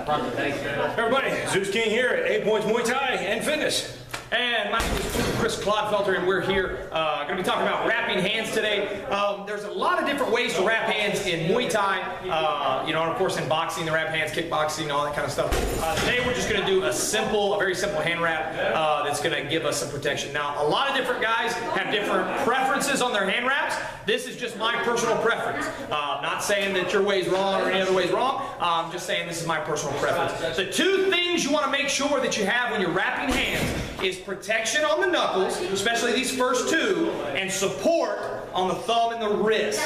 Everybody, Zeus King here at 8 Points Muay Thai and Fitness. And my name is Kru Chris Clodfelter, and we're here going to be talking about wrapping hands today. There's a lot of different ways to wrap hands in Muay Thai, and of course in boxing, the wrap hands, kickboxing, all that kind of stuff. Today we're just going to do a very simple hand wrap that's going to give us some protection. Now, a lot of different guys have different preferences on their hand wraps. This is just my personal preference. Not saying that your way is wrong or any other way is wrong. I'm just saying this is my personal preference. The two things you want to make sure that you have when you're wrapping hands is protection on the knuckles, especially these first two, and support on the thumb and the wrist.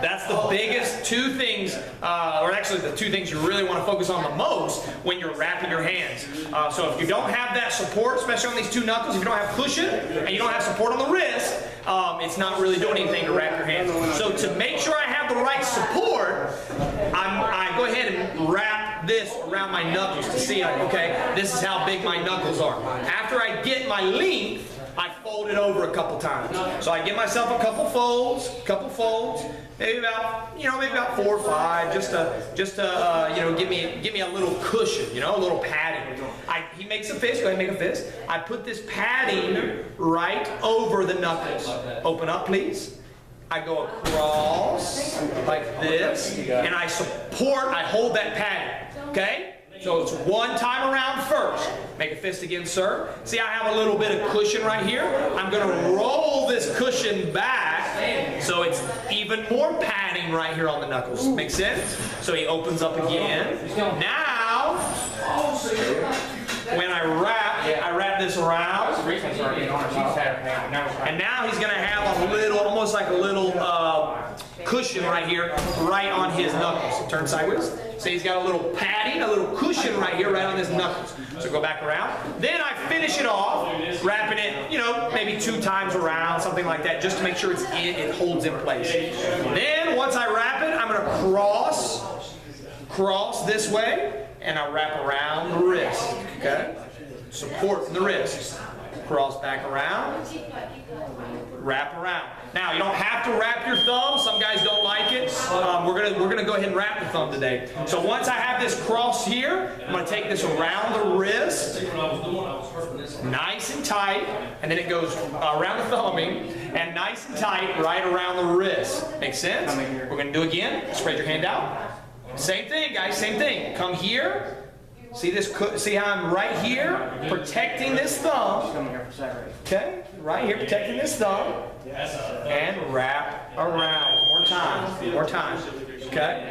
That's the biggest two things, or actually the two things you really want to focus on the most when you're wrapping your hands. So if you don't have that support, especially on these two knuckles, if you don't have cushion and you don't have support on the wrist, it's not really doing anything to wrap your hands. So to make sure I have the right support, I go ahead and wrap this around my knuckles to see, okay, this is how big my knuckles are. After I get my length, I fold it over a couple times. So I give myself a couple folds, maybe about 4 or 5, just to give me a little cushion, a little padding. He makes a fist. Go ahead and make a fist. I put this padding right over the knuckles. Open up, please. I go across like this, and I hold that padding. Okay? So it's one time around first. Make a fist again, sir. See, I have a little bit of cushion right here. I'm going to roll this cushion back so it's even more padding right here on the knuckles. Make sense? So he opens up again. Now, when I wrap this around, and now he's going to have a little, almost like a little cushion right here, right on his knuckles. Turn sideways. So he's got a little padding, a little cushion right here, right on his knuckles. So go back around. Then I finish it off, wrapping it, maybe 2 times around, something like that, just to make sure it holds in place. Then once I wrap it, I'm going to cross this way, and I wrap around the wrist. Okay? Support in the wrist. Cross back around. Wrap around. Now, you don't have to wrap your thumb. Some guys don't like it. We're gonna go ahead and wrap the thumb today. So once I have this cross here, I'm gonna take this around the wrist, nice and tight, and then it goes around the thumbing, and nice and tight right around the wrist. Make sense? We're gonna do it again. Spread your hand out. Same thing, guys. Same thing. Come here. See this? See how I'm right here, protecting this thumb. Okay, right here, protecting this thumb, and wrap around. One more time. Okay.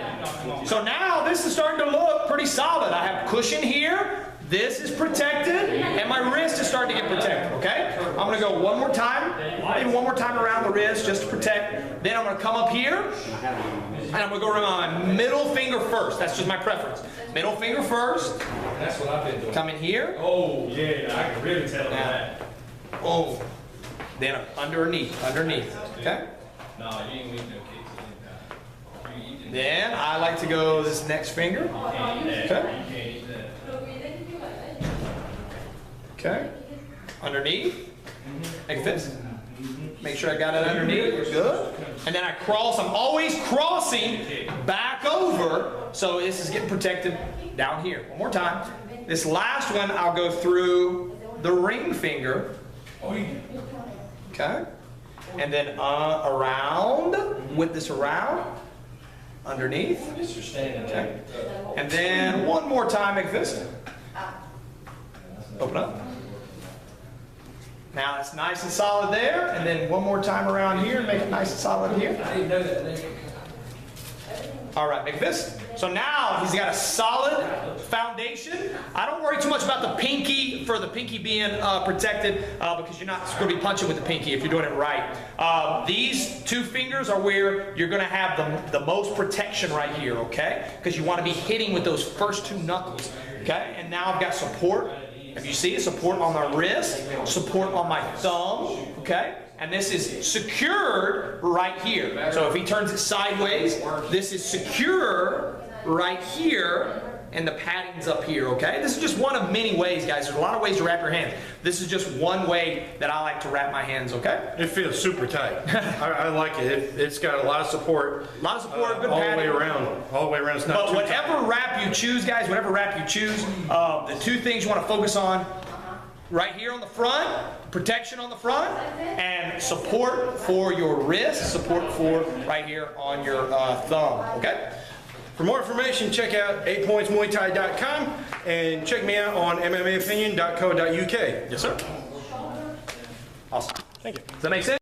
So now this is starting to look pretty solid. I have cushion here. This is protected, and my wrist is starting to get protected. Okay. I'm going to go one more time, maybe one more time around the wrist just to protect. Then I'm going to come up here, and I'm going to go around my middle finger first. That's just my preference. Middle finger first. That's what I've been doing. Come in here. Oh, yeah, I can really tell that. Oh. Then underneath. Okay? No, you ain't leaving no kicks. Then I like to go this next finger. Okay. Okay. Underneath. Make a fist. Make sure I got it underneath. Good. And then I cross. I'm always crossing back over. So this is getting protected down here. One more time. This last one, I'll go through the ring finger. Okay. And then around, with this around, underneath. Okay. And then one more time, make a fist. Open up. Now it's nice and solid there, and then one more time around here, make it nice and solid here. I didn't know that. All right, make a fist. So now he's got a solid foundation. I don't worry too much about the pinky, being protected, because you're not going to be punching with the pinky if you're doing it right. These 2 fingers are where you're going to have the most protection right here, okay? Because you want to be hitting with those first 2 knuckles, okay? And now I've got support. If you see, support on my wrist, support on my thumb, okay? And this is secured right here. So if he turns it sideways, this is secure right here, and the padding's up here, okay? This is just one of many ways, guys. There's a lot of ways to wrap your hands. This is just one way that I like to wrap my hands, okay? It feels super tight. I like it. It's got a lot of support. A lot of support, good all the padding. way around. All the way around. It's not But too whatever tight. wrap you choose, guys, whatever wrap you choose, the two things you want to focus on right here on the front, protection on the front, and support for your wrist, support for right here on your thumb, okay? For more information, check out 8pointsmuaythai.com and check me out on MMAopinion.co.uk. Yes, sir. Awesome. Thank you. Does that make sense?